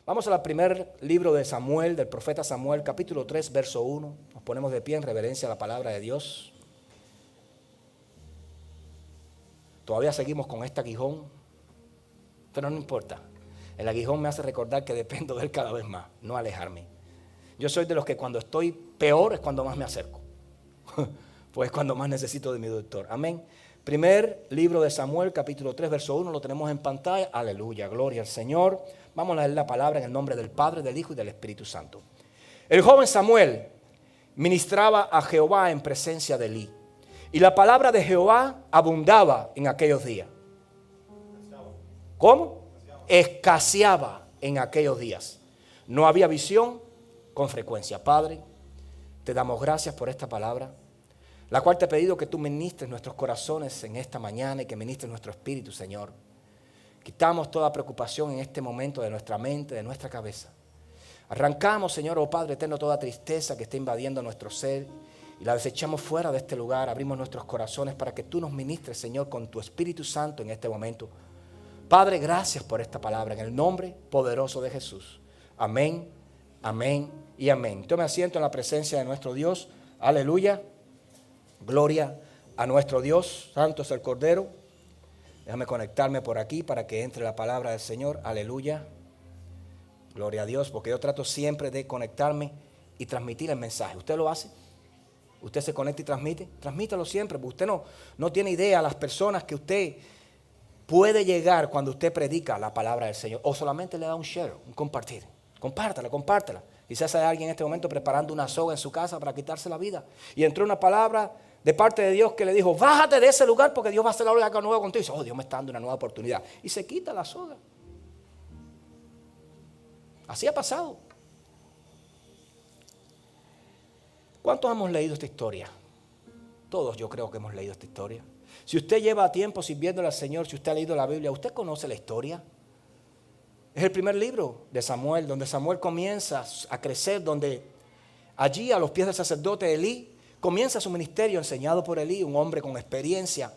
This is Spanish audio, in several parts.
Vamos al primer libro de Samuel, del profeta Samuel, capítulo 3, verso 1. Nos ponemos de pie en reverencia a la palabra de Dios. Todavía seguimos con este aguijón, pero no importa. El aguijón me hace recordar que dependo de él cada vez más, no alejarme. Yo soy de los que cuando estoy peor es cuando más me acerco. Pues cuando más necesito de mi doctor. Amén. Primer libro de Samuel, capítulo 3, verso 1, lo tenemos en pantalla. Aleluya, gloria al Señor. Vamos a leer la palabra en el nombre del Padre, del Hijo y del Espíritu Santo. El joven Samuel ministraba a Jehová en presencia de Elí. Y la palabra de Jehová abundaba en aquellos días. ¿Cómo? Escaseaba en aquellos días. No había visión con frecuencia. Padre, te damos gracias por esta palabra, la cual te he pedido que tú ministres nuestros corazones en esta mañana y que ministres nuestro espíritu, Señor. Quitamos toda preocupación en este momento de nuestra mente, de nuestra cabeza. Arrancamos, Señor, oh Padre eterno, toda tristeza que esté invadiendo nuestro ser y la desechamos fuera de este lugar. Abrimos nuestros corazones para que tú nos ministres, Señor, con tu Espíritu Santo en este momento. Padre, gracias por esta palabra, en el nombre poderoso de Jesús. Amén, amén y amén. Tome asiento en la presencia de nuestro Dios. Aleluya. Gloria a nuestro Dios. Santo es el Cordero. Déjame conectarme por aquí para que entre la palabra del Señor. Aleluya. Gloria a Dios, porque yo trato siempre de conectarme y transmitir el mensaje. ¿Usted lo hace? ¿Usted se conecta y transmite? Transmítalo siempre, porque usted no tiene idea a las personas que usted puede llegar cuando usted predica la palabra del Señor. O solamente le da un share, un compartir. Compártala. Quizás hay alguien en este momento preparando una soga en su casa para quitarse la vida. Y entró una palabra de parte de Dios que le dijo, bájate de ese lugar porque Dios va a hacer algo nuevo contigo. Y dice, Dios me está dando una nueva oportunidad. Y se quita la soga. Así ha pasado. ¿Cuántos hemos leído esta historia? Todos yo creo que hemos leído esta historia. Si usted lleva tiempo sirviéndole al Señor, si usted ha leído la Biblia, ¿usted conoce la historia? Es el primer libro de Samuel, donde Samuel comienza a crecer, donde allí a los pies del sacerdote Elí, comienza su ministerio enseñado por Elí, un hombre con experiencia,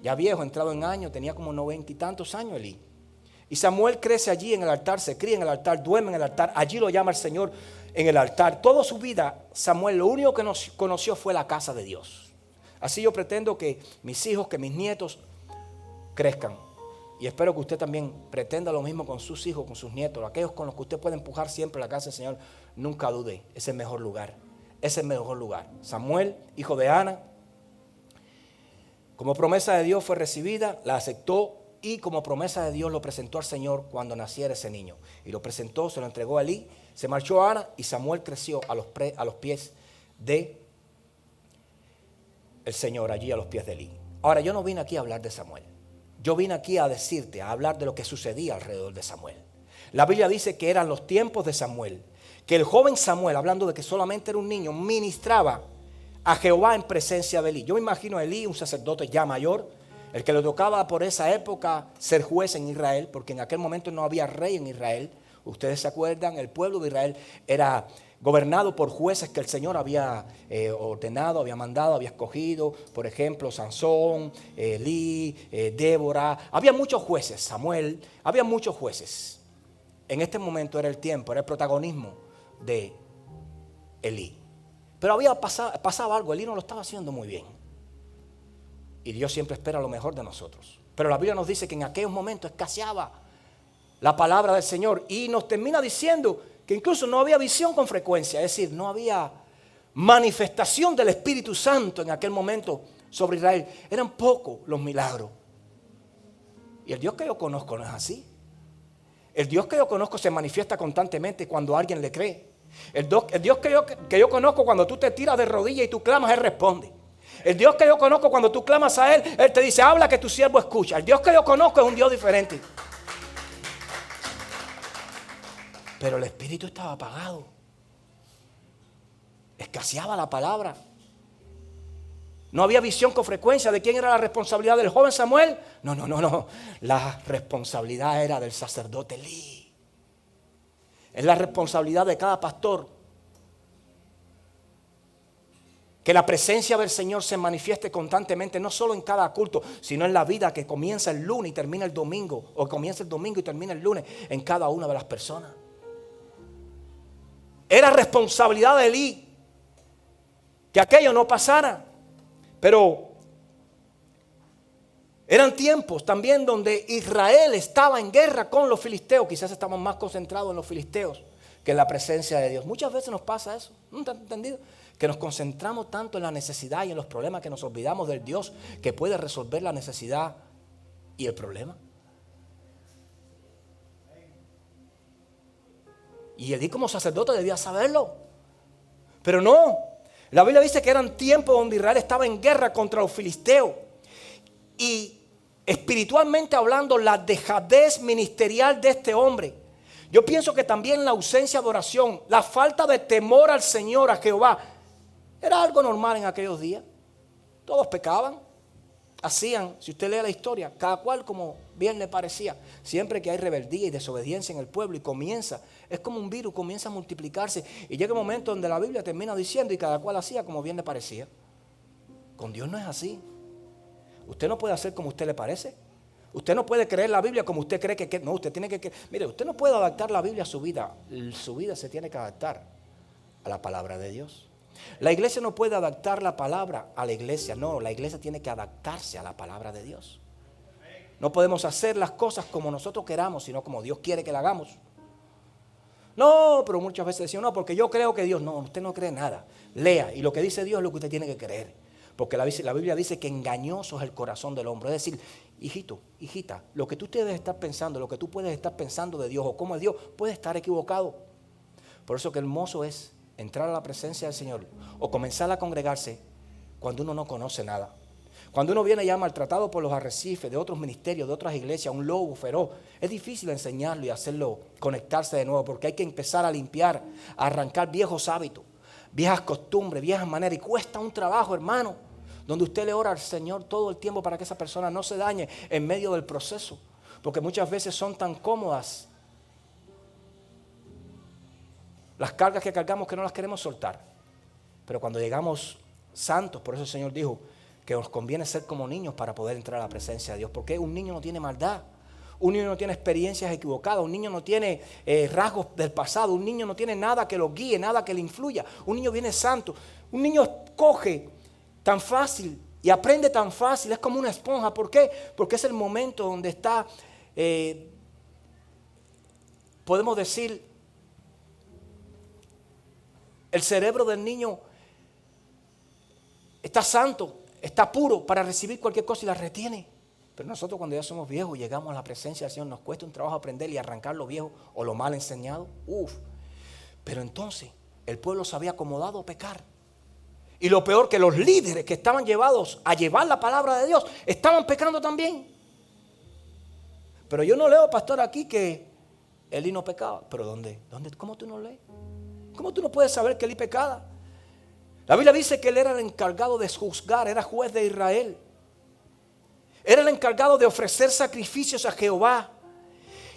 ya viejo, entrado en años, tenía como 90 y tantos años Elí. Y Samuel crece allí en el altar, se cría en el altar, duerme en el altar, allí lo llama el Señor en el altar. Toda su vida Samuel lo único que conoció fue la casa de Dios. Así yo pretendo que mis hijos, que mis nietos crezcan. Y espero que usted también pretenda lo mismo con sus hijos, con sus nietos, aquellos con los que usted puede empujar siempre a la casa del Señor. Nunca dude, es el mejor lugar. Es el mejor lugar. Samuel, hijo de Ana, como promesa de Dios fue recibida, la aceptó y como promesa de Dios lo presentó al Señor cuando naciera ese niño. Y lo presentó, se lo entregó a Elí, se marchó a Ana y Samuel creció a los pies de el Señor, allí a los pies de Elí. Ahora, yo no vine aquí a hablar de Samuel. Yo vine aquí a decirte, a hablar de lo que sucedía alrededor de Samuel. La Biblia dice que eran los tiempos de Samuel, que el joven Samuel, hablando de que solamente era un niño, ministraba a Jehová en presencia de Elí. Yo me imagino a Elí, un sacerdote ya mayor, el que le tocaba por esa época ser juez en Israel, porque en aquel momento no había rey en Israel. Ustedes se acuerdan, el pueblo de Israel era gobernado por jueces que el Señor había ordenado, había mandado, había escogido. Por ejemplo, Sansón, Elí, Débora. Había muchos jueces, Samuel, había muchos jueces. En este momento era el tiempo, era el protagonismo de Elí. Pero pasaba algo, Elí no lo estaba haciendo muy bien. Y Dios siempre espera lo mejor de nosotros. Pero la Biblia nos dice que en aquellos momentos escaseaba la palabra del Señor. Y nos termina diciendo que incluso no había visión con frecuencia. Es decir, no había manifestación del Espíritu Santo en aquel momento sobre Israel. Eran pocos los milagros. Y el Dios que yo conozco no es así. El Dios que yo conozco se manifiesta constantemente cuando alguien le cree. El Dios que yo conozco, cuando tú te tiras de rodillas y tú clamas, Él responde. El Dios que yo conozco, cuando tú clamas a Él, Él te dice, habla que tu siervo escucha. El Dios que yo conozco es un Dios diferente. Pero el espíritu estaba apagado. Escaseaba la palabra. No había visión con frecuencia. ¿De quién era la responsabilidad del joven Samuel? No. La responsabilidad era del sacerdote Elí. Es la responsabilidad de cada pastor que la presencia del Señor se manifieste constantemente, no solo en cada culto, sino en la vida que comienza el lunes y termina el domingo, o comienza el domingo y termina el lunes, en cada una de las personas. Era responsabilidad de Elí que aquello no pasara. Pero eran tiempos también donde Israel estaba en guerra con los filisteos. Quizás estamos más concentrados en los filisteos que en la presencia de Dios. Muchas veces nos pasa eso. ¿No te has entendido? Que nos concentramos tanto en la necesidad y en los problemas que nos olvidamos del Dios que puede resolver la necesidad y el problema. Y Elí como sacerdote debía saberlo. Pero no. La Biblia dice que eran tiempos donde Israel estaba en guerra contra los filisteos. Y espiritualmente hablando, la dejadez ministerial de este hombre. Yo pienso que también la ausencia de oración, la falta de temor al Señor, a Jehová, era algo normal en aquellos días. Todos pecaban, hacían, si usted lee la historia, cada cual como bien le parecía. Siempre que hay rebeldía y desobediencia en el pueblo y comienza, es como un virus, comienza a multiplicarse. Y llega un momento donde la Biblia termina diciendo y cada cual hacía como bien le parecía. Con Dios no es así. Usted no puede hacer como a usted le parece. Usted no puede creer la Biblia como usted cree que no, usted tiene que. Mire, usted no puede adaptar la Biblia a su vida. Su vida se tiene que adaptar a la palabra de Dios. La iglesia no puede adaptar la palabra a la iglesia. No, la iglesia tiene que adaptarse a la palabra de Dios. No podemos hacer las cosas como nosotros queramos, sino como Dios quiere que la hagamos. No, pero muchas veces decimos, no, porque yo creo que Dios. No, usted no cree nada. Lea, y lo que dice Dios es lo que usted tiene que creer. Porque la Biblia dice que engañoso es el corazón del hombre. Es decir, hijito, hijita, lo que tú debes estar pensando, lo que tú puedes estar pensando de Dios o cómo es Dios, puede estar equivocado. Por eso que hermoso es entrar a la presencia del Señor o comenzar a congregarse cuando uno no conoce nada. Cuando uno viene ya maltratado por los arrecifes de otros ministerios, de otras iglesias, un lobo feroz, es difícil enseñarlo y hacerlo conectarse de nuevo, porque hay que empezar a limpiar, a arrancar viejos hábitos, viejas costumbres, viejas maneras, y cuesta un trabajo, hermano, donde usted le ora al Señor todo el tiempo para que esa persona no se dañe en medio del proceso, porque muchas veces son tan cómodas las cargas que cargamos que no las queremos soltar. Pero cuando llegamos santos, por eso el Señor dijo que nos conviene ser como niños para poder entrar a la presencia de Dios, porque un niño no tiene maldad, un niño no tiene experiencias equivocadas, un niño no tiene rasgos del pasado, un niño no tiene nada que lo guíe, nada que le influya, un niño viene santo, un niño coge tan fácil y aprende tan fácil, es como una esponja. ¿Por qué? Porque es el momento donde está, podemos decir, el cerebro del niño está santo, está puro para recibir cualquier cosa y la retiene. Pero nosotros cuando ya somos viejos, llegamos a la presencia del Señor, nos cuesta un trabajo aprender y arrancar lo viejo o lo mal enseñado. Pero entonces el pueblo se había acomodado a pecar. Y lo peor, que los líderes que estaban llevados a llevar la palabra de Dios estaban pecando también. Pero yo no leo, pastor, aquí que Elí no pecaba. ¿Pero dónde? ¿Cómo tú no lees? ¿Cómo tú no puedes saber que Elí pecaba? La Biblia dice que él era el encargado de juzgar, era juez de Israel. Era el encargado de ofrecer sacrificios a Jehová.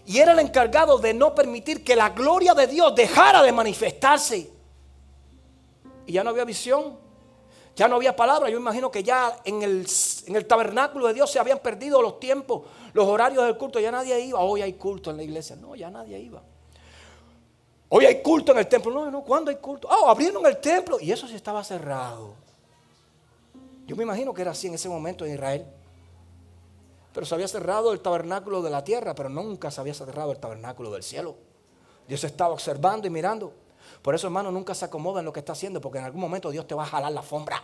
Y era el encargado de no permitir que la gloria de Dios dejara de manifestarse. Y ya no había visión, ya no había palabra. Yo imagino que ya en el tabernáculo de Dios se habían perdido los tiempos, los horarios del culto. Ya nadie iba. Hoy hay culto en la iglesia. No, ya nadie iba. Hoy hay culto en el templo. No, ¿cuándo hay culto? Abrieron el templo y eso sí estaba cerrado. Yo me imagino que era así en ese momento en Israel. Pero se había cerrado el tabernáculo de la tierra, pero nunca se había cerrado el tabernáculo del cielo. Dios estaba observando y mirando. Por eso, hermano, nunca se acomoda en lo que está haciendo, porque en algún momento Dios te va a jalar la alfombra.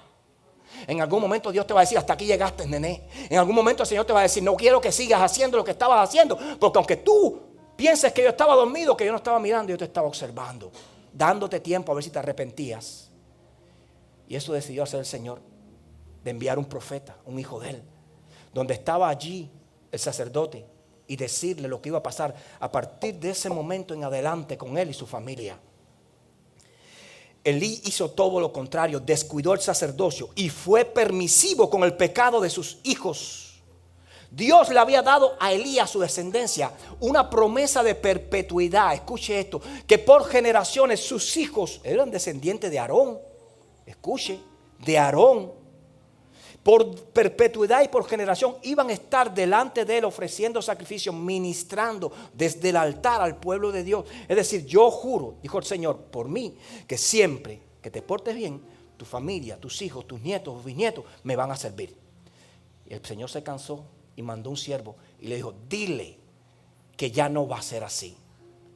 En algún momento Dios te va a decir, hasta aquí llegaste, nené. En algún momento el Señor te va a decir, no quiero que sigas haciendo lo que estabas haciendo, porque aunque tú pienses que yo estaba dormido, que yo no estaba mirando, yo te estaba observando, dándote tiempo a ver si te arrepentías. Y eso decidió hacer el Señor, de enviar un profeta, un hijo de él, donde estaba allí el sacerdote, y decirle lo que iba a pasar a partir de ese momento en adelante con él y su familia. Elí hizo todo lo contrario, descuidó el sacerdocio y fue permisivo con el pecado de sus hijos. Dios le había dado a Elí, a su descendencia, una promesa de perpetuidad. Escuche esto, que por generaciones sus hijos eran descendientes de Aarón. Escuche, de Aarón. por perpetuidad y por generación iban a estar delante de él ofreciendo sacrificios, ministrando desde el altar al pueblo de Dios. Es decir, yo juro, dijo el Señor, por mí, que siempre que te portes bien, tu familia, tus hijos, tus nietos, tus bisnietos me van a servir. Y el Señor se cansó y mandó un siervo y le dijo, dile que ya no va a ser así,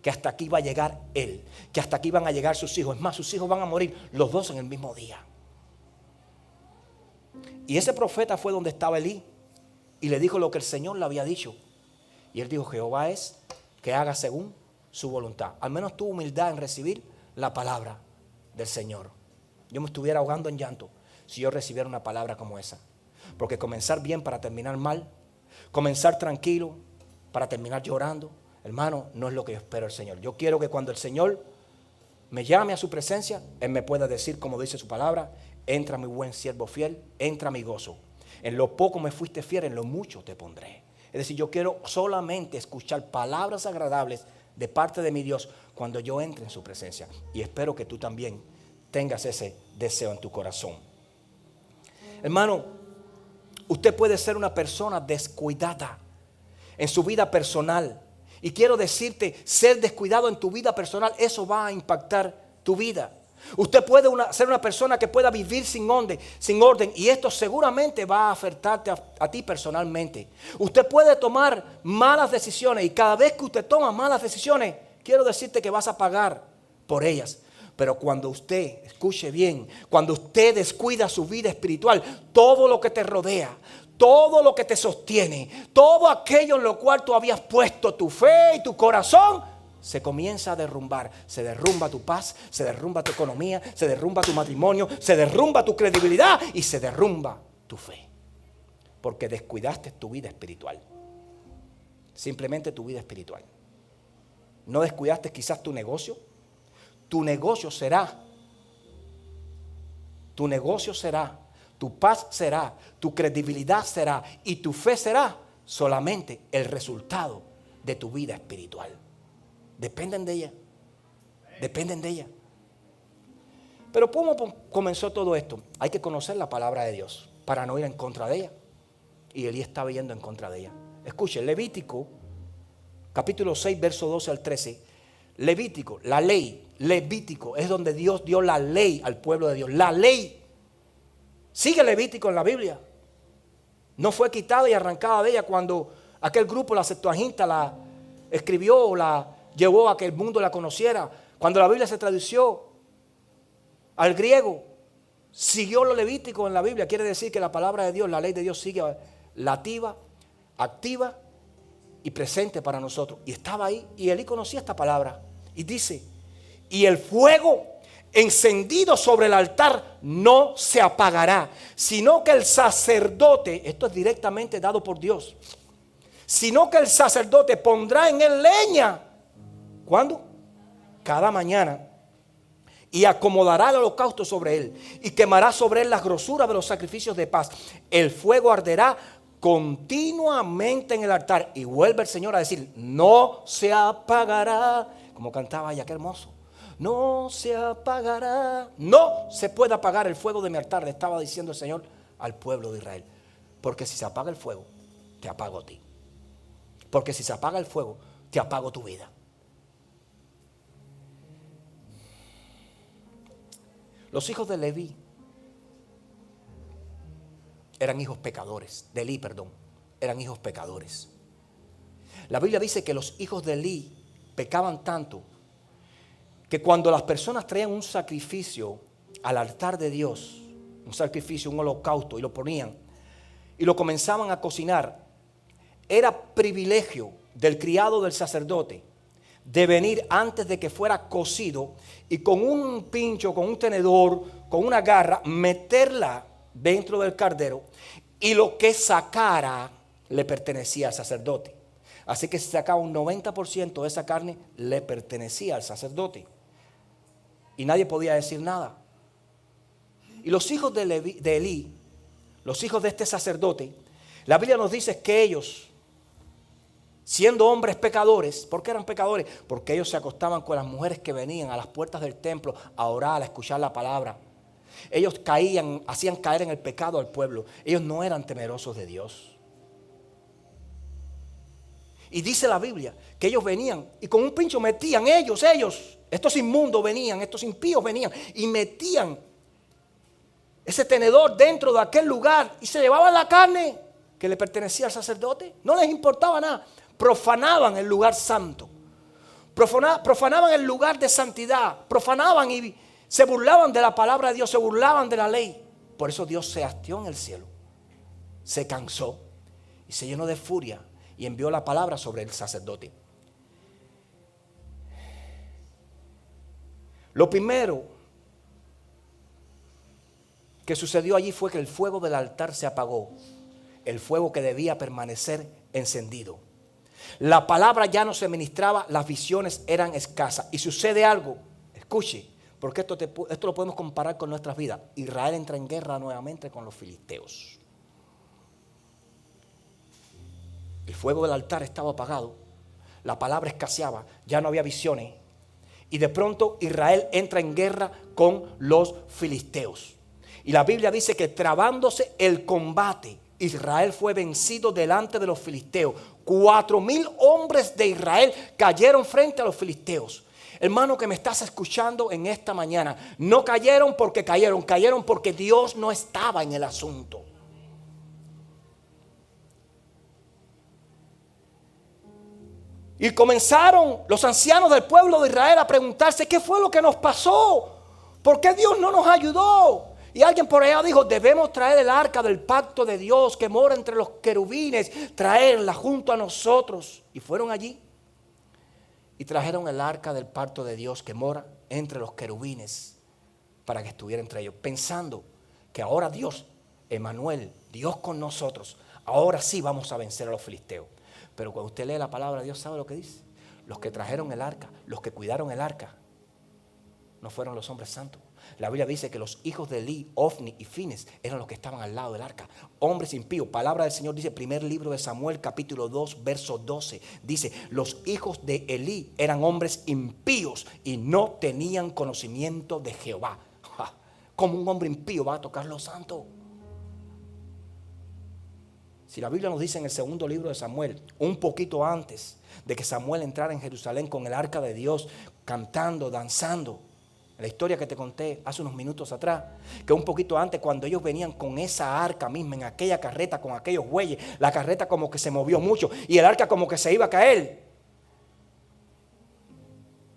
que hasta aquí va a llegar él, que hasta aquí van a llegar sus hijos. Es más, sus hijos van a morir los dos en el mismo día. Y ese profeta fue donde estaba Elí y le dijo lo que el Señor le había dicho. Y él dijo, Jehová es que haga según su voluntad. Al menos tuvo humildad en recibir la palabra del Señor. Yo me estuviera ahogando en llanto si yo recibiera una palabra como esa. Porque comenzar bien para terminar mal, comenzar tranquilo para terminar llorando, hermano, no es lo que yo espero del Señor. Yo quiero que cuando el Señor me llame a su presencia, Él me pueda decir, como dice su palabra, entra mi buen siervo fiel, entra mi gozo. En lo poco me fuiste fiel, en lo mucho te pondré. Es decir, yo quiero solamente escuchar palabras agradables de parte de mi Dios cuando yo entre en su presencia. Y espero que tú también tengas ese deseo en tu corazón. Hermano, usted puede ser una persona descuidada en su vida personal. Y quiero decirte, ser descuidado en tu vida personal, eso va a impactar tu vida. Usted puede ser una persona que pueda vivir sin orden y esto seguramente va a afectarte a ti personalmente. Usted puede tomar malas decisiones y cada vez que usted toma malas decisiones, quiero decirte que vas a pagar por ellas. Pero cuando usted, escuche bien, cuando usted descuida su vida espiritual, todo lo que te rodea, todo lo que te sostiene, todo aquello en lo cual tú habías puesto tu fe y tu corazón, se comienza a derrumbar. Se derrumba tu paz, se derrumba tu economía, se derrumba tu matrimonio, se derrumba tu credibilidad y se derrumba tu fe. Porque descuidaste tu vida espiritual. Simplemente tu vida espiritual. No descuidaste quizás tu negocio. Tu negocio será, tu paz será, tu credibilidad será y tu fe será solamente el resultado de tu vida espiritual. Dependen de ella. Dependen de ella. Pero ¿cómo comenzó todo esto? Hay que conocer la palabra de Dios para no ir en contra de ella. Y Elí estaba yendo en contra de ella. Escuche, Levítico, capítulo 6, verso 12 al 13. Levítico, la ley. Levítico es donde Dios dio la ley al pueblo de Dios. La ley. Sigue Levítico en la Biblia. No fue quitada y arrancada de ella cuando aquel grupo, la Septuaginta, la escribió o la llevó a que el mundo la conociera. Cuando la Biblia se tradució al griego, siguió lo levítico en la Biblia. Quiere decir que la palabra de Dios, la ley de Dios sigue lativa, activa y presente para nosotros. Y estaba ahí y Elí conocía esta palabra. Y dice, y el fuego encendido sobre el altar no se apagará, sino que el sacerdote, esto es directamente dado por Dios, sino que el sacerdote pondrá en él leña. ¿Cuándo? Cada mañana. Y acomodará el holocausto sobre él. Y quemará sobre él las grosuras de los sacrificios de paz. El fuego arderá continuamente en el altar. Y vuelve el Señor a decir, no se apagará. Como cantaba ella, qué hermoso. No se apagará. No se puede apagar el fuego de mi altar, le estaba diciendo el Señor al pueblo de Israel. Porque si se apaga el fuego, te apago a ti. Porque si se apaga el fuego, te apago tu vida. Los hijos de Leví eran hijos pecadores. De Elí, perdón. Eran hijos pecadores. La Biblia dice que los hijos de Elí pecaban tanto que cuando las personas traían un sacrificio al altar de Dios, un sacrificio, un holocausto, y lo ponían y lo comenzaban a cocinar, era privilegio del criado del sacerdote de venir antes de que fuera cocido y con un pincho, con un tenedor, con una garra, meterla dentro del cardero y lo que sacara le pertenecía al sacerdote. Así que si sacaba un 90% de esa carne, le pertenecía al sacerdote. Y nadie podía decir nada. Y los hijos de Elí, los hijos de este sacerdote, la Biblia nos dice que ellos, siendo hombres pecadores, ¿por qué eran pecadores? Porque ellos se acostaban con las mujeres que venían a las puertas del templo a orar, a escuchar la palabra. Ellos caían, hacían caer en el pecado al pueblo. Ellos no eran temerosos de Dios. Y dice la Biblia que ellos venían y con un pincho metían ellos, estos inmundos venían, estos impíos venían y metían ese tenedor dentro de aquel lugar y se llevaban la carne que le pertenecía al sacerdote. No les importaba nada. Profanaban el lugar santo. Profanaban el lugar de santidad. Profanaban y se burlaban de la palabra de Dios, se burlaban de la ley. Por eso Dios se hastió en el cielo, se cansó y se llenó de furia y envió la palabra sobre el sacerdote. Lo primero que sucedió allí fue que el fuego del altar se apagó, el fuego que debía permanecer encendido. La palabra ya no se ministraba, las visiones eran escasas. Y sucede algo, escuche, porque esto lo podemos comparar con nuestras vidas. Israel entra en guerra nuevamente con los filisteos. El fuego del altar estaba apagado, la palabra escaseaba, ya no había visiones. Y de pronto Israel entra en guerra con los filisteos. Y la Biblia dice que trabándose el combate, Israel fue vencido delante de los filisteos. 4,000 hombres de Israel cayeron frente a los filisteos. Hermano que me estás escuchando en esta mañana, no cayeron porque cayeron porque Dios no estaba en el asunto. Y comenzaron los ancianos del pueblo de Israel a preguntarse: ¿qué fue lo que nos pasó? ¿Por qué Dios no nos ayudó? Y alguien por allá dijo: debemos traer el arca del pacto de Dios que mora entre los querubines, traerla junto a nosotros. Y fueron allí y trajeron el arca del pacto de Dios que mora entre los querubines para que estuviera entre ellos, pensando que ahora Dios, Emmanuel, Dios con nosotros, ahora sí vamos a vencer a los filisteos. Pero cuando usted lee la palabra de Dios, ¿sabe lo que dice? Los que trajeron el arca, los que cuidaron el arca, no fueron los hombres santos. La Biblia dice que los hijos de Elí, Ofni y Fines eran los que estaban al lado del arca. Hombres impíos. Palabra del Señor dice, primer libro de Samuel, capítulo 2, verso 12. Dice, los hijos de Elí eran hombres impíos y no tenían conocimiento de Jehová. ¿Cómo un hombre impío va a tocar lo santo? Si la Biblia nos dice en el segundo libro de Samuel, un poquito antes de que Samuel entrara en Jerusalén con el arca de Dios, cantando, danzando, la historia que te conté hace unos minutos atrás, que un poquito antes, cuando ellos venían con esa arca misma, en aquella carreta, con aquellos bueyes, la carreta como que se movió mucho y el arca como que se iba a caer.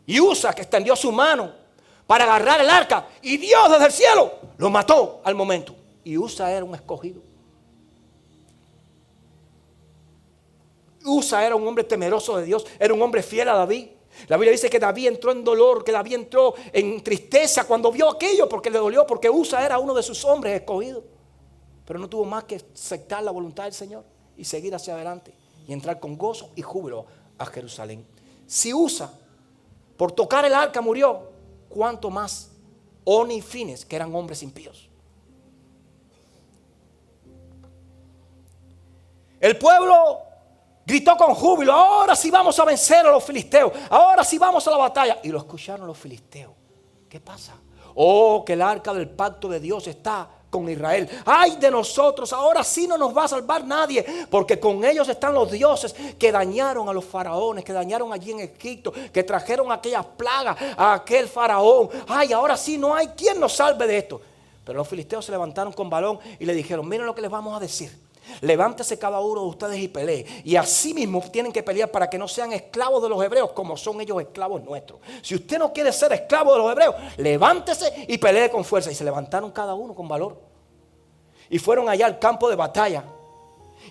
Y Usa, que extendió su mano para agarrar el arca, y Dios desde el cielo lo mató al momento. Y Usa era un escogido. Usa era un hombre temeroso de Dios, era un hombre fiel a David. La Biblia dice que David entró en dolor, que David entró en tristeza cuando vio aquello, porque le dolió, porque Usa era uno de sus hombres escogidos. Pero no tuvo más que aceptar la voluntad del Señor y seguir hacia adelante y entrar con gozo y júbilo a Jerusalén. Si Usa, por tocar el arca, murió, ¿cuánto más Oni y Fines, que eran hombres impíos? El pueblo gritó con júbilo: ahora sí vamos a vencer a los filisteos, ahora sí vamos a la batalla. Y lo escucharon los filisteos. ¿Qué pasa? Oh, que el arca del pacto de Dios está con Israel. Ay de nosotros, ahora sí no nos va a salvar nadie, porque con ellos están los dioses que dañaron a los faraones, que dañaron allí en Egipto, que trajeron aquellas plagas a aquel faraón. Ay, ahora sí no hay quien nos salve de esto. Pero los filisteos se levantaron con balón y le dijeron: miren lo que les vamos a decir. Levántese cada uno de ustedes y pelee. Y así mismo tienen que pelear para que no sean esclavos de los hebreos como son ellos esclavos nuestros. Si usted no quiere ser esclavo de los hebreos, levántese y pelee con fuerza. Y se levantaron cada uno con valor. Y fueron allá al campo de batalla.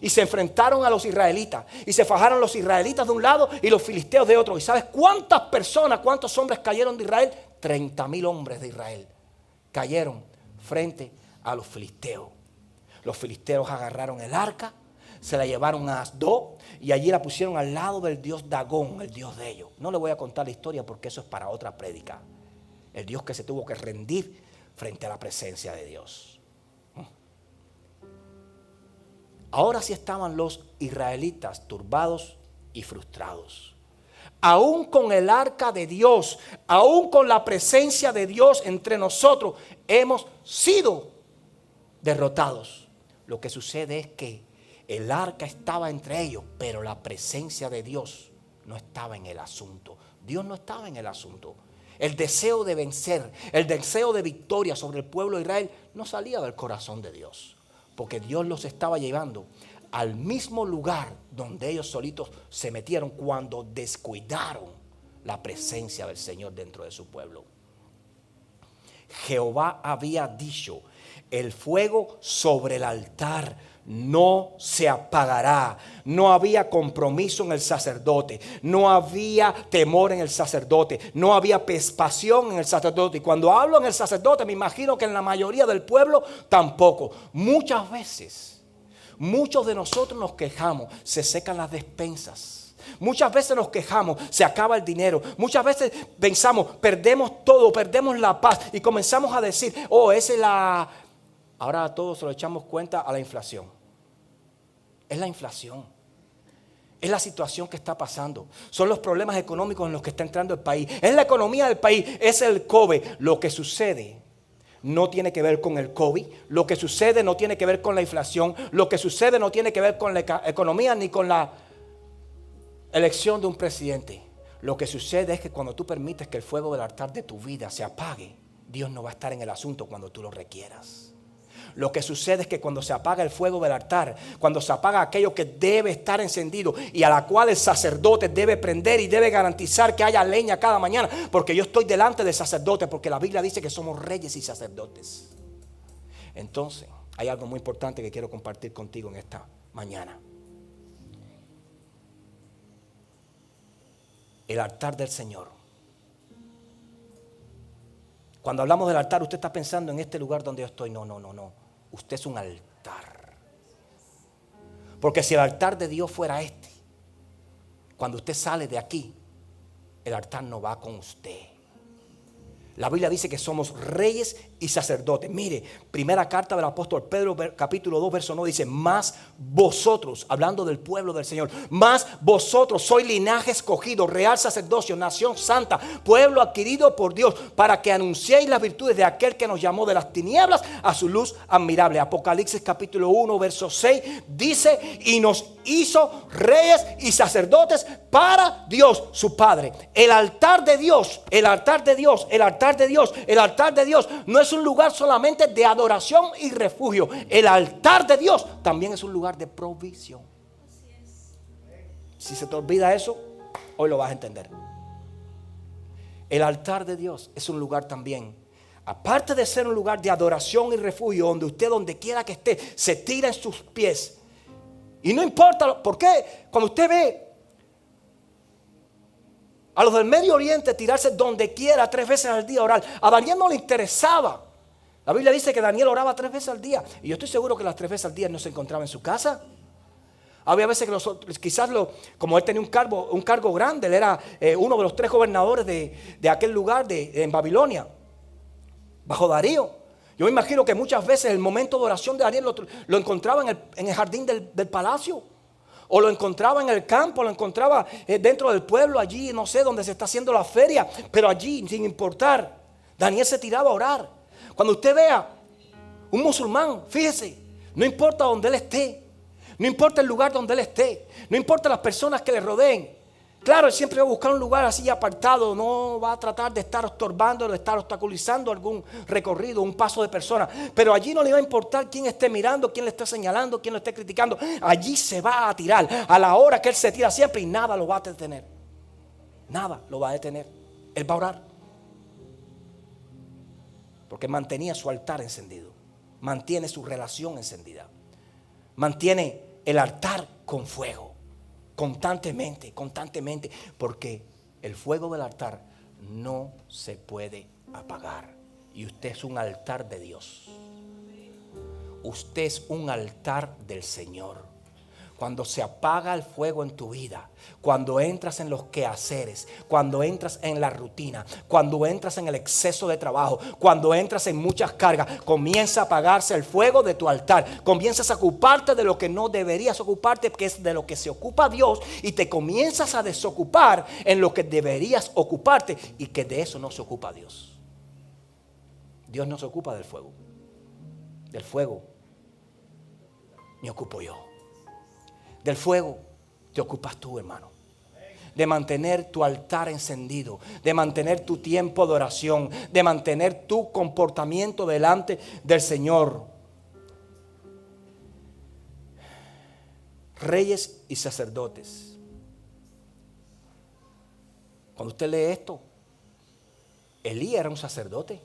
Y se enfrentaron a los israelitas. Y se fajaron los israelitas de un lado y los filisteos de otro. ¿Y sabes cuántas personas, cuántos hombres cayeron de Israel? 30,000 hombres de Israel cayeron frente a los filisteos. Los filisteos agarraron el arca, se la llevaron a Asdod y allí la pusieron al lado del dios Dagón, el dios de ellos. No le voy a contar la historia porque eso es para otra prédica. El dios que se tuvo que rendir frente a la presencia de Dios. Ahora sí estaban los israelitas turbados y frustrados. aún con el arca de Dios, aún con la presencia de Dios entre nosotros, hemos sido derrotados. Lo que sucede es que el arca estaba entre ellos, pero la presencia de Dios no estaba en el asunto. Dios no estaba en el asunto. El deseo de vencer, el deseo de victoria sobre el pueblo de Israel no salía del corazón de Dios, porque Dios los estaba llevando al mismo lugar donde ellos solitos se metieron cuando descuidaron la presencia del Señor dentro de su pueblo. Jehová había dicho: el fuego sobre el altar no se apagará. No había compromiso en el sacerdote, no había temor en el sacerdote, no había pasión en el sacerdote. Y cuando hablo en el sacerdote, me imagino que en la mayoría del pueblo tampoco. Muchas veces, muchos de nosotros nos quejamos, se secan las despensas. Muchas veces nos quejamos, se acaba el dinero. Muchas veces pensamos, perdemos todo, perdemos la paz. Y comenzamos a decir, oh, esa es la... Ahora a todos lo echamos cuenta a la inflación. Es la inflación. Es la situación que está pasando. Son los problemas económicos en los que está entrando el país. Es la economía del país. Es el COVID. Lo que sucede no tiene que ver con el COVID. Lo que sucede no tiene que ver con la inflación. Lo que sucede no tiene que ver con la economía ni con la elección de un presidente. Lo que sucede es que cuando tú permites que el fuego del altar de tu vida se apague, Dios no va a estar en el asunto cuando tú lo requieras. Lo que sucede es que cuando se apaga el fuego del altar, cuando se apaga aquello que debe estar encendido y a la cual el sacerdote debe prender y debe garantizar que haya leña cada mañana, porque yo estoy delante del sacerdote, porque la Biblia dice que somos reyes y sacerdotes. Entonces, hay algo muy importante que quiero compartir contigo en esta mañana. El altar del Señor. Cuando hablamos del altar, usted está pensando en este lugar donde yo estoy. No. Usted es un altar. Porque si el altar de Dios fuera este, cuando usted sale de aquí, el altar no va con usted. La Biblia dice que somos reyes y sacerdotes. Mire, primera carta del apóstol Pedro, capítulo 2, verso 9, dice: más vosotros, hablando del pueblo del Señor, más vosotros sois linaje escogido, real sacerdocio, nación santa, pueblo adquirido por Dios, para que anunciéis las virtudes de aquel que nos llamó de las tinieblas a su luz admirable. Apocalipsis capítulo 1, verso 6, dice: y nos hizo reyes y sacerdotes para Dios su Padre. El altar de Dios, el altar de Dios, el altar de Dios, el altar de Dios no es un lugar solamente de adoración y refugio. El altar de Dios también es un lugar de provisión. Si se te olvida eso, hoy lo vas a entender. El altar de Dios es un lugar también, aparte de ser un lugar de adoración y refugio, donde usted, donde quiera que esté, se tira en sus pies. Y no importa, ¿por qué? Cuando usted ve a los del Medio Oriente tirarse donde quiera 3 veces al día a orar, a Daniel no le interesaba. La Biblia dice que Daniel oraba 3 veces al día. Y yo estoy seguro que las 3 veces al día no se encontraba en su casa. Había veces que quizás como él tenía un cargo grande, él era uno de los 3 gobernadores de aquel lugar en Babilonia, bajo Darío. Yo me imagino que muchas veces el momento de oración de Daniel lo encontraba en el jardín del palacio. O lo encontraba en el campo, lo encontraba dentro del pueblo, allí, no sé, donde se está haciendo la feria. Pero allí, sin importar, Daniel se tiraba a orar. Cuando usted vea un musulmán, fíjese, no importa donde él esté, no importa el lugar donde él esté, no importa las personas que le rodeen. Claro, él siempre va a buscar un lugar así apartado, no va a tratar de estar estorbando, de estar obstaculizando algún recorrido, un paso de personas. Pero allí no le va a importar quién esté mirando, quién le esté señalando, quién lo esté criticando. Allí se va a tirar a la hora que él se tira siempre y nada lo va a detener. Nada lo va a detener. Él va a orar. Porque mantenía su altar encendido, mantiene su relación encendida, mantiene el altar con fuego. Constantemente, porque el fuego del altar no se puede apagar. Y usted es un altar de Dios. Usted es un altar del Señor. Cuando se apaga el fuego en tu vida, cuando entras en los quehaceres, cuando entras en la rutina, cuando entras en el exceso de trabajo, cuando entras en muchas cargas, comienza a apagarse el fuego de tu altar. Comienzas a ocuparte de lo que no deberías ocuparte, que es de lo que se ocupa Dios, y te comienzas a desocupar en lo que deberías ocuparte y que de eso no se ocupa Dios. Dios no se ocupa del fuego. Del fuego me ocupo yo. Del fuego te ocupas tú, hermano. De mantener tu altar encendido, de mantener tu tiempo de oración, de mantener tu comportamiento delante del Señor. Reyes y sacerdotes. Cuando usted lee esto, Elías era un sacerdote.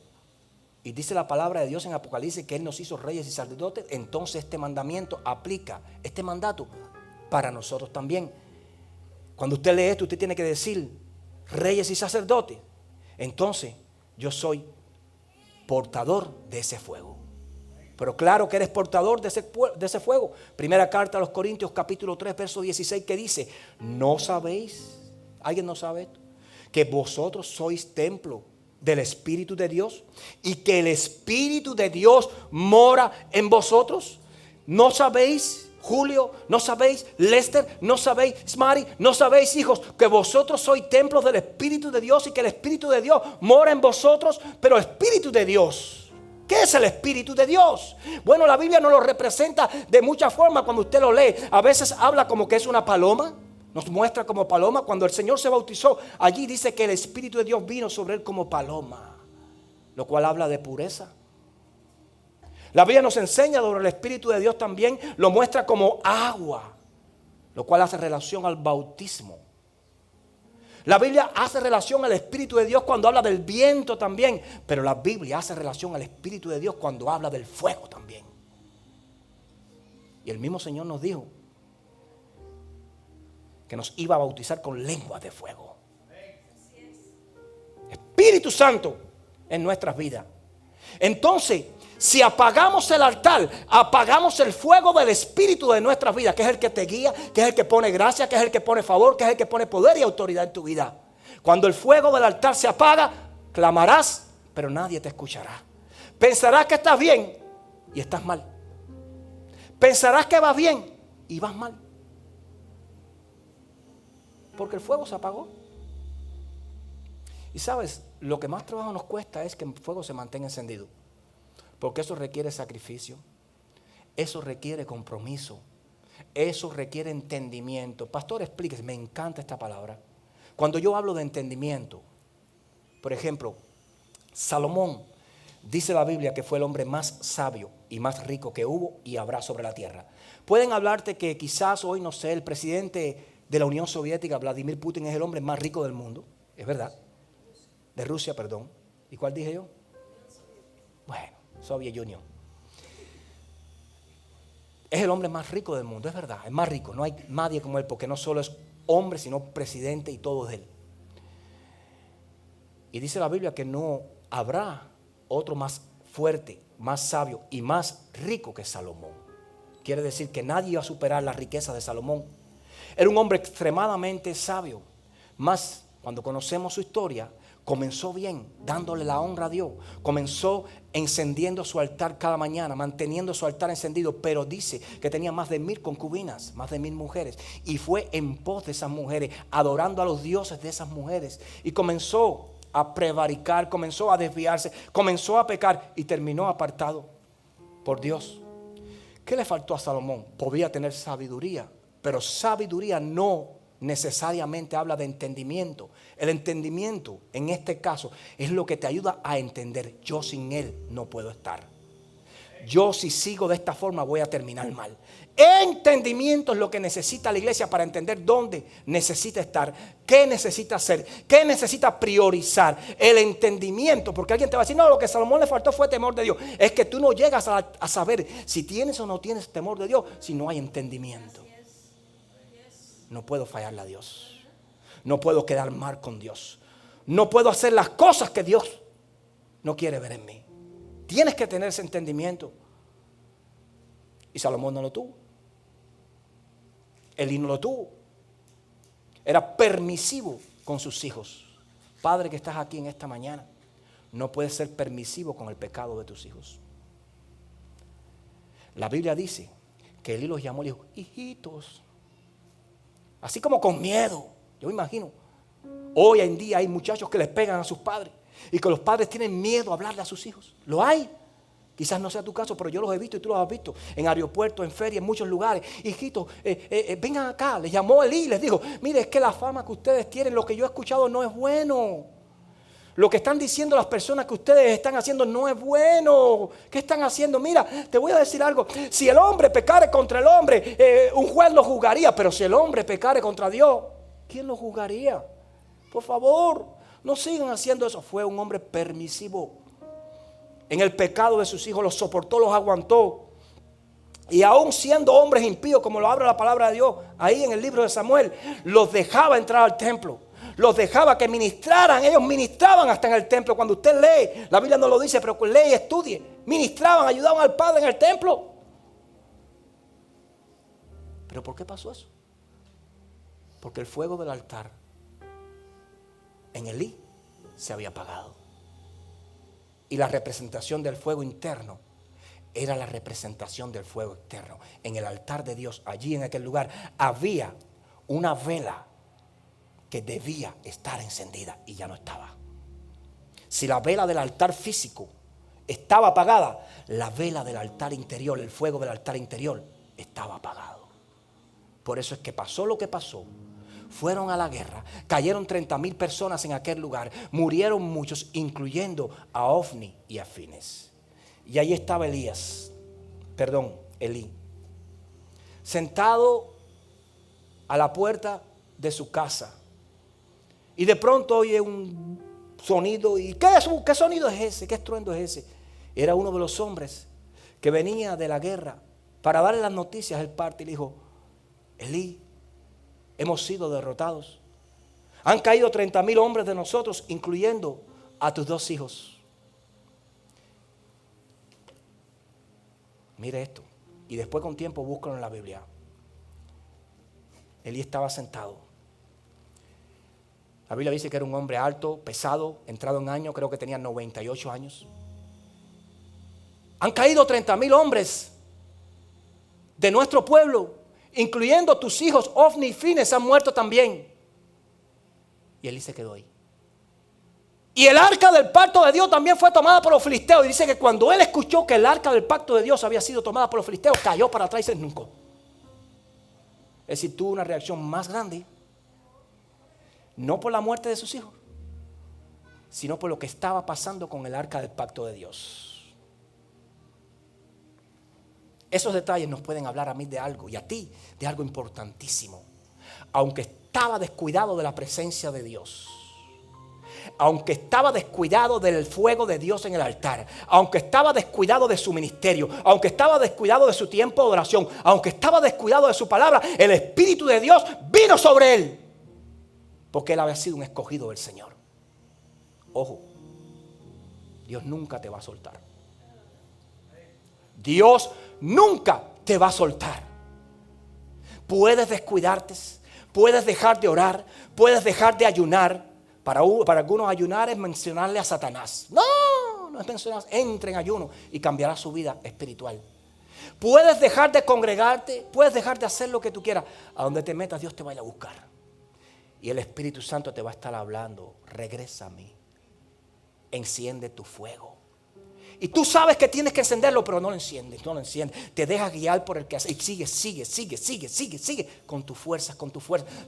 Y dice la palabra de Dios en Apocalipsis que Él nos hizo reyes y sacerdotes. Entonces este mandamiento aplica, este mandato para nosotros también. Cuando usted lee esto, usted tiene que decir reyes y sacerdotes. Entonces yo soy portador de ese fuego. Pero claro que eres portador de ese fuego. Primera carta a los Corintios capítulo 3 verso 16 que dice: ¿no sabéis? ¿Alguien no sabe esto? Que vosotros sois templo del Espíritu de Dios y que el Espíritu de Dios mora en vosotros. ¿No sabéis, Julio? ¿No sabéis, Lester? ¿No sabéis, Mari? ¿No sabéis, hijos, que vosotros sois templos del Espíritu de Dios y que el Espíritu de Dios mora en vosotros? Pero Espíritu de Dios, ¿qué es el Espíritu de Dios? Bueno, la Biblia nos lo representa de muchas formas cuando usted lo lee. A veces habla como que es una paloma. Nos muestra como paloma. Cuando el Señor se bautizó, allí dice que el Espíritu de Dios vino sobre él como paloma, lo cual habla de pureza. La Biblia nos enseña sobre el Espíritu de Dios también, lo muestra como agua, lo cual hace relación al bautismo. La Biblia hace relación al Espíritu de Dios cuando habla del viento también, pero la Biblia hace relación al Espíritu de Dios cuando habla del fuego también. Y el mismo Señor nos dijo que nos iba a bautizar con lenguas de fuego. Espíritu Santo en nuestras vidas. Entonces, si apagamos el altar, apagamos el fuego del Espíritu de nuestras vidas, que es el que te guía, que es el que pone gracia, que es el que pone favor, que es el que pone poder y autoridad en tu vida. Cuando el fuego del altar se apaga, clamarás, pero nadie te escuchará. Pensarás que estás bien y estás mal. Pensarás que vas bien y vas mal. Porque el fuego se apagó. Y sabes, lo que más trabajo nos cuesta es que el fuego se mantenga encendido. Porque eso requiere sacrificio. Eso requiere compromiso. Eso requiere entendimiento. Pastor, explíquese, me encanta esta palabra. Cuando yo hablo de entendimiento, por ejemplo, Salomón, dice la Biblia que fue el hombre más sabio y más rico que hubo y habrá sobre la tierra. Pueden hablarte que quizás hoy, no sé, el presidente de la Unión Soviética, Vladimir Putin, es el hombre más rico del mundo. Es verdad. De Rusia, perdón. ¿Y cuál dije yo? Bueno, Soviet Union. Es el hombre más rico del mundo, es verdad. Es más rico. No hay nadie como él, porque no solo es hombre, sino presidente y todo es él. Y dice la Biblia que no habrá otro más fuerte, más sabio y más rico que Salomón. Quiere decir que nadie iba a superar la riqueza de Salomón. Era un hombre extremadamente sabio. Más cuando conocemos su historia, comenzó bien, dándole la honra a Dios. Comenzó encendiendo su altar cada mañana, manteniendo su altar encendido. Pero dice que tenía más de 1000 concubinas, más de 1000 mujeres. Y fue en pos de esas mujeres, adorando a los dioses de esas mujeres. Y comenzó a prevaricar, comenzó a desviarse, comenzó a pecar y terminó apartado por Dios. ¿Qué le faltó a Salomón? Podía tener sabiduría, pero sabiduría no necesariamente habla de entendimiento. El entendimiento, en este caso, es lo que te ayuda a entender. Yo sin él no puedo estar. Yo si sigo de esta forma voy a terminar mal. Entendimiento es lo que necesita la iglesia para entender dónde necesita estar, qué necesita hacer, qué necesita priorizar. El entendimiento, porque alguien te va a decir, no, lo que a Salomón le faltó fue temor de Dios. Es que tú no llegas a saber si tienes o no tienes temor de Dios si no hay entendimiento. No puedo fallarle a Dios. No puedo quedar mal con Dios. No puedo hacer las cosas que Dios no quiere ver en mí. Tienes que tener ese entendimiento. Y Salomón no lo tuvo. Elí no lo tuvo. Era permisivo con sus hijos. Padre que estás aquí en esta mañana, no puedes ser permisivo con el pecado de tus hijos. La Biblia dice que Elí los llamó y dijo, hijitos. Así como con miedo. Yo me imagino, hoy en día hay muchachos que les pegan a sus padres y que los padres tienen miedo a hablarle a sus hijos. Lo hay. Quizás no sea tu caso, pero yo los he visto y tú los has visto en aeropuertos, en ferias, en muchos lugares. Hijitos, vengan acá. Les llamó Elí y les dijo, mire, es que la fama que ustedes tienen, lo que yo he escuchado no es bueno. Lo que están diciendo las personas que ustedes están haciendo no es bueno. ¿Qué están haciendo? Mira, te voy a decir algo. Si el hombre pecare contra el hombre, un juez lo juzgaría. Pero si el hombre pecare contra Dios, ¿quién lo juzgaría? Por favor, no sigan haciendo eso. Fue un hombre permisivo en el pecado de sus hijos, los soportó, los aguantó. Y aún siendo hombres impíos, como lo habla la palabra de Dios, ahí en el libro de Samuel, los dejaba entrar al templo. Los dejaba que ministraran. Ellos ministraban hasta en el templo. Cuando usted lee, la Biblia no lo dice, pero lee y estudie. Ministraban, ayudaban al Padre en el templo. ¿Pero por qué pasó eso? Porque el fuego del altar en Elí se había apagado. Y la representación del fuego interno era la representación del fuego externo. En el altar de Dios, allí en aquel lugar, había una vela que debía estar encendida y ya no estaba. Si la vela del altar físico estaba apagada, la vela del altar interior, el fuego del altar interior, estaba apagado. Por eso es que pasó lo que pasó. Fueron a la guerra, cayeron 30,000 personas en aquel lugar, murieron muchos, incluyendo a Ofni y a Fines. Y ahí estaba Elí, sentado a la puerta de su casa. Y de pronto oye un sonido. ¿Y qué sonido es ese? ¿Qué estruendo es ese? Era uno de los hombres que venía de la guerra para darle las noticias al parte. Y le dijo, Elí, hemos sido derrotados. Han caído 30,000 hombres de nosotros, incluyendo a tus 2 hijos. Mire esto. Y después con tiempo búscalo en la Biblia. Elí estaba sentado. La Biblia dice que era un hombre alto, pesado, entrado en años, creo que tenía 98 años. Han caído 30,000 hombres de nuestro pueblo, incluyendo tus hijos, Ofni y Fines, han muerto también. Y Elí se quedó ahí. Y el arca del pacto de Dios también fue tomada por los filisteos. Y dice que cuando él escuchó que el arca del pacto de Dios había sido tomada por los filisteos, cayó para atrás y se nuncó. Es decir, tuvo una reacción más grande, no por la muerte de sus hijos, sino por lo que estaba pasando con el arca del pacto de Dios. Esos detalles nos pueden hablar a mí de algo y a ti de algo importantísimo. Aunque estaba descuidado de la presencia de Dios, aunque estaba descuidado del fuego de Dios en el altar, aunque estaba descuidado de su ministerio, aunque estaba descuidado de su tiempo de oración, aunque estaba descuidado de su palabra, el Espíritu de Dios vino sobre él, porque él había sido un escogido del Señor. Ojo, Dios nunca te va a soltar. Dios nunca te va a soltar. Puedes descuidarte, puedes dejar de orar, puedes dejar de ayunar. Para algunos ayunar es mencionarle a Satanás. No es mencionar, entra en ayuno y cambiará su vida espiritual. Puedes dejar de congregarte, puedes dejar de hacer lo que tú quieras. A donde te metas, Dios te va a ir a buscar. Y el Espíritu Santo te va a estar hablando. Regresa a mí. Enciende tu fuego. Y tú sabes que tienes que encenderlo, pero no lo enciendes. Te dejas guiar por el que hace. Y sigue con tus fuerzas,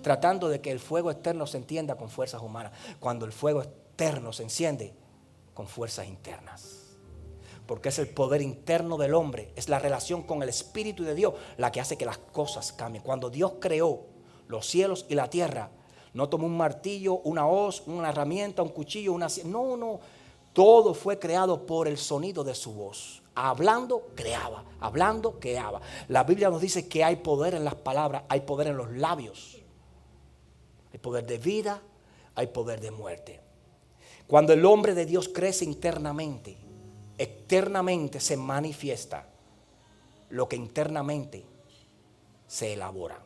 tratando de que el fuego externo se entienda con fuerzas humanas, cuando el fuego externo se enciende con fuerzas internas. Porque es el poder interno del hombre, es la relación con el Espíritu de Dios la que hace que las cosas cambien. Cuando Dios creó los cielos y la tierra, no tomó un martillo, una hoz, una herramienta, un cuchillo, no. Todo fue creado por el sonido de su voz. Hablando, creaba. Hablando, creaba. La Biblia nos dice que hay poder en las palabras, hay poder en los labios. Hay poder de vida, hay poder de muerte. Cuando el hombre de Dios crece internamente, externamente se manifiesta lo que internamente se elabora.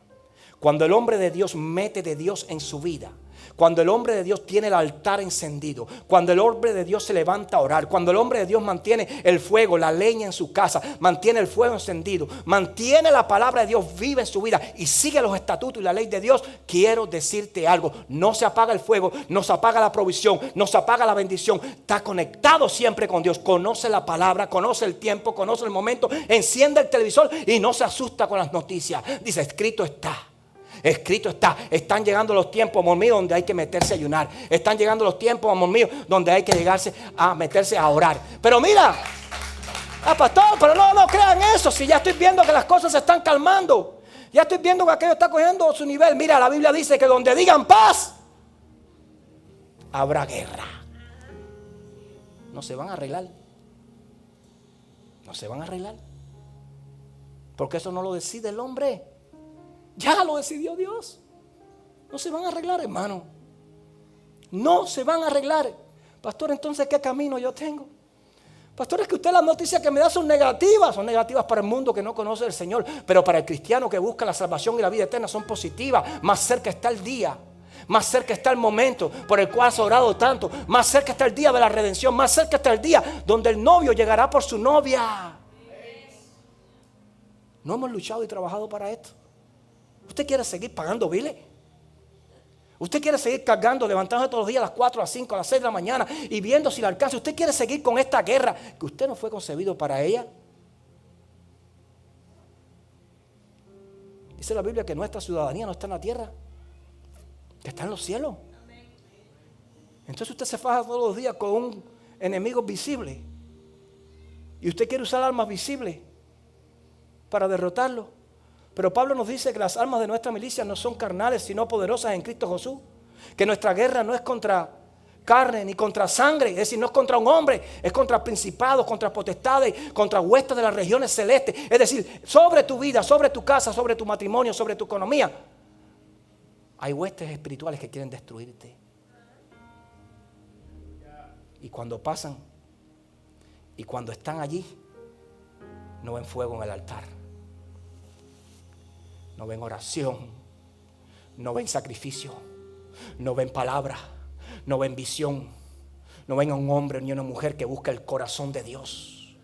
Cuando el hombre de Dios mete de Dios en su vida, cuando el hombre de Dios tiene el altar encendido, cuando el hombre de Dios se levanta a orar, cuando el hombre de Dios mantiene el fuego, la leña en su casa, mantiene el fuego encendido, mantiene la palabra de Dios viva en su vida y sigue los estatutos y la ley de Dios, quiero decirte algo: no se apaga el fuego, no se apaga la provisión, no se apaga la bendición. Está conectado siempre con Dios, conoce la palabra, conoce el tiempo, conoce el momento, enciende el televisor y no se asusta con las noticias. Dice, escrito está. Escrito está. Están llegando los tiempos, amor mío, donde hay que meterse a ayunar. Están llegando los tiempos, amor mío, donde hay que llegarse a meterse a orar. Pero mira, pastor, pero no crean eso. Si ya estoy viendo que las cosas se están calmando, ya estoy viendo que aquello está cogiendo su nivel. Mira, la Biblia dice que donde digan paz, habrá guerra. No se van a arreglar. No se van a arreglar. Porque eso no lo decide el hombre. Ya lo decidió Dios. No se van a arreglar, hermano. No se van a arreglar. Pastor, entonces, ¿qué camino yo tengo? Pastor, es que usted las noticias que me da son negativas. Son negativas para el mundo que no conoce al Señor. Pero para el cristiano que busca la salvación y la vida eterna son positivas. Más cerca está el día. Más cerca está el momento por el cual has orado tanto. Más cerca está el día de la redención. Más cerca está el día donde el novio llegará por su novia. No hemos luchado y trabajado para esto. ¿Usted quiere seguir pagando biles? ¿Usted quiere seguir cargando, levantándose todos los días a las 4, a las 5, a las 6 de la mañana y viendo si le alcanza? ¿Usted quiere seguir con esta guerra que usted no fue concebido para ella? Dice la Biblia que nuestra ciudadanía no está en la tierra, que está en los cielos. Entonces usted se faja todos los días con un enemigo visible y usted quiere usar armas visibles para derrotarlo. Pero Pablo nos dice que las armas de nuestra milicia no son carnales, sino poderosas en Cristo Jesús. Que nuestra guerra no es contra carne ni contra sangre, es decir, no es contra un hombre, es contra principados, contra potestades, contra huestes de las regiones celestes. Es decir, sobre tu vida, sobre tu casa, sobre tu matrimonio, sobre tu economía, hay huestes espirituales que quieren destruirte. Y cuando pasan y cuando están allí, no ven fuego en el altar. No ven oración, no ven sacrificio, no ven palabra, no ven visión, no ven a un hombre ni a una mujer que busca el corazón de Dios.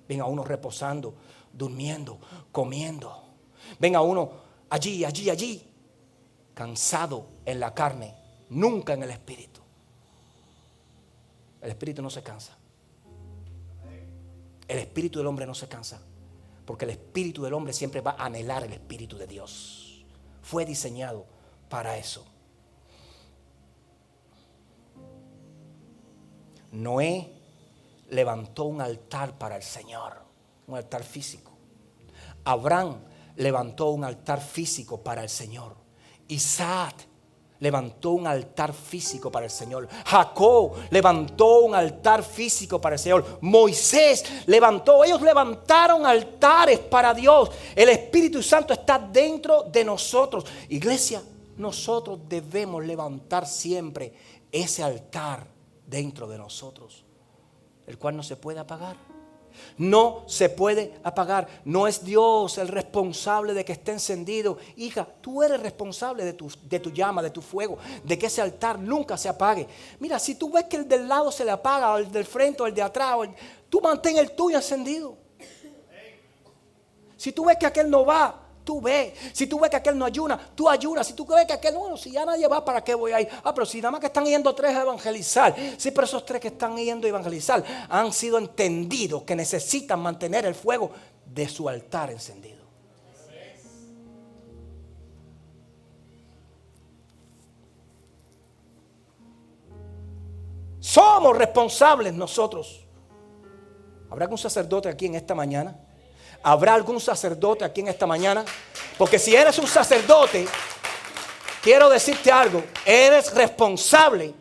Ven a uno reposando, durmiendo, comiendo. Ven a uno allí, cansado en la carne, nunca en el espíritu. El espíritu no se cansa. El espíritu del hombre no se cansa. Porque el espíritu del hombre siempre va a anhelar el espíritu de Dios. Fue diseñado para eso. Noé levantó un altar para el Señor, un altar físico. Abraham levantó un altar físico para el Señor. Isaac levantó un altar físico para el Señor. Jacob levantó un altar físico para el Señor. Moisés levantó, ellos levantaron altares para Dios. El Espíritu Santo está dentro de nosotros. Iglesia, nosotros debemos levantar siempre ese altar dentro de nosotros, el cual no se puede apagar. No se puede apagar. No es Dios el responsable de que esté encendido. Hija, tú eres responsable de tu llama, de tu fuego, de que ese altar nunca se apague. Mira, si tú ves que el del lado se le apaga, o el del frente, o el de atrás, tú mantén el tuyo encendido. Si tú ves que aquel no va, tú ves. Si tú ves que aquel no ayuna, tú ayunas. Si tú ves que aquel no, bueno, si ya nadie va, ¿para qué voy a ir? Pero si nada más que están yendo 3 a evangelizar. Sí, pero esos 3 que están yendo a evangelizar han sido entendidos que necesitan mantener el fuego de su altar encendido. Somos responsables nosotros. ¿Habrá algún sacerdote aquí en esta mañana? ¿Habrá algún sacerdote aquí en esta mañana? Porque si eres un sacerdote, quiero decirte algo, eres responsable.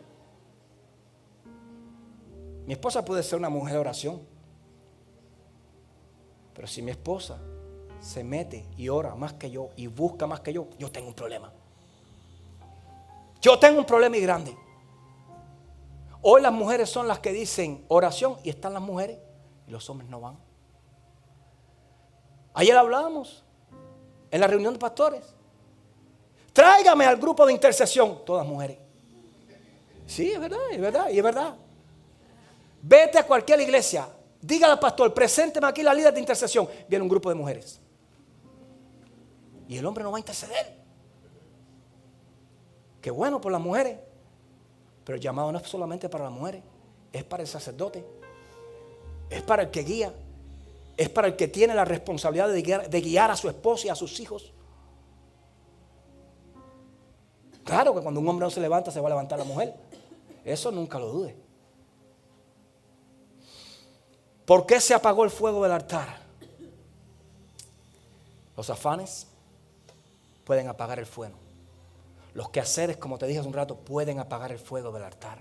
Mi esposa puede ser una mujer de oración, pero si mi esposa se mete y ora más que yo y busca más que yo tengo un problema. Yo tengo un problema y grande. Hoy las mujeres son las que dicen oración y están las mujeres y los hombres no van. Ayer hablábamos en la reunión de pastores Tráigame al grupo de intercesión. Todas mujeres. Sí, es verdad, es verdad, y es verdad. Vete a cualquier iglesia. Dígale al pastor, presénteme aquí la líder de intercesión. Viene un grupo de mujeres. Y el hombre no va a interceder. Qué bueno por las mujeres. Pero el llamado no es solamente para las mujeres. Es para el sacerdote. Es para el que guía. Es para el que tiene la responsabilidad de guiar a su esposa y a sus hijos. Claro que cuando un hombre no se levanta, se va a levantar la mujer. Eso nunca lo dude. ¿Por qué se apagó el fuego del altar? Los afanes pueden apagar el fuego. Los quehaceres, como te dije hace un rato, pueden apagar el fuego del altar.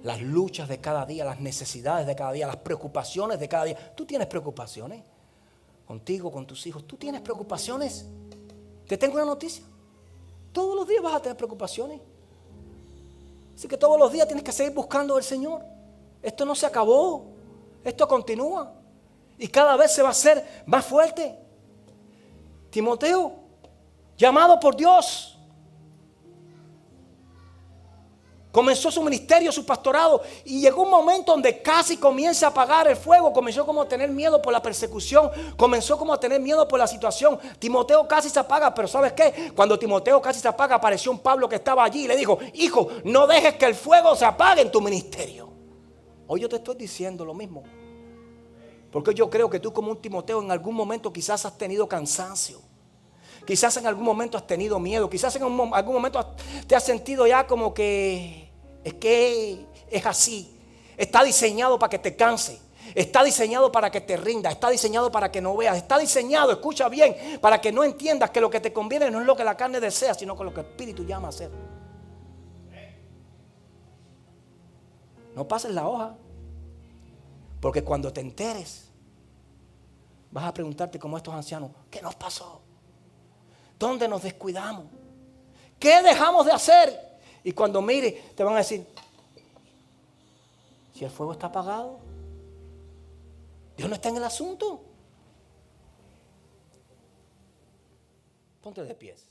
Las luchas de cada día, las necesidades de cada día, las preocupaciones de cada día. ¿Tú tienes preocupaciones? Contigo, con tus hijos. ¿Tú tienes preocupaciones? Te tengo una noticia. Todos los días vas a tener preocupaciones. Así que todos los días tienes que seguir buscando al Señor. Esto no se acabó. Esto continúa. Y cada vez se va a hacer más fuerte. Timoteo, llamado por Dios, comenzó su ministerio, su pastorado, y llegó un momento donde casi comienza a apagar el fuego. Comenzó como a tener miedo por la persecución, comenzó como a tener miedo por la situación. Timoteo casi se apaga, pero ¿sabes qué? Cuando Timoteo casi se apaga, apareció un Pablo que estaba allí y le dijo: hijo, no dejes que el fuego se apague en tu ministerio. Hoy yo te estoy diciendo lo mismo, porque yo creo que tú, como un Timoteo, en algún momento quizás has tenido cansancio. Quizás en algún momento has tenido miedo. Quizás en algún momento te has sentido ya como que es así. Está diseñado para que te canse. Está diseñado para que te rinda. Está diseñado para que no veas. Está diseñado, escucha bien, para que no entiendas que lo que te conviene no es lo que la carne desea, sino con lo que el Espíritu llama a hacer. No pases la hoja. Porque cuando te enteres, vas a preguntarte como estos ancianos: ¿qué nos pasó? ¿Dónde nos descuidamos? ¿Qué dejamos de hacer? Y cuando mire, te van a decir: si el fuego está apagado, Dios no está en el asunto. Ponte de pies.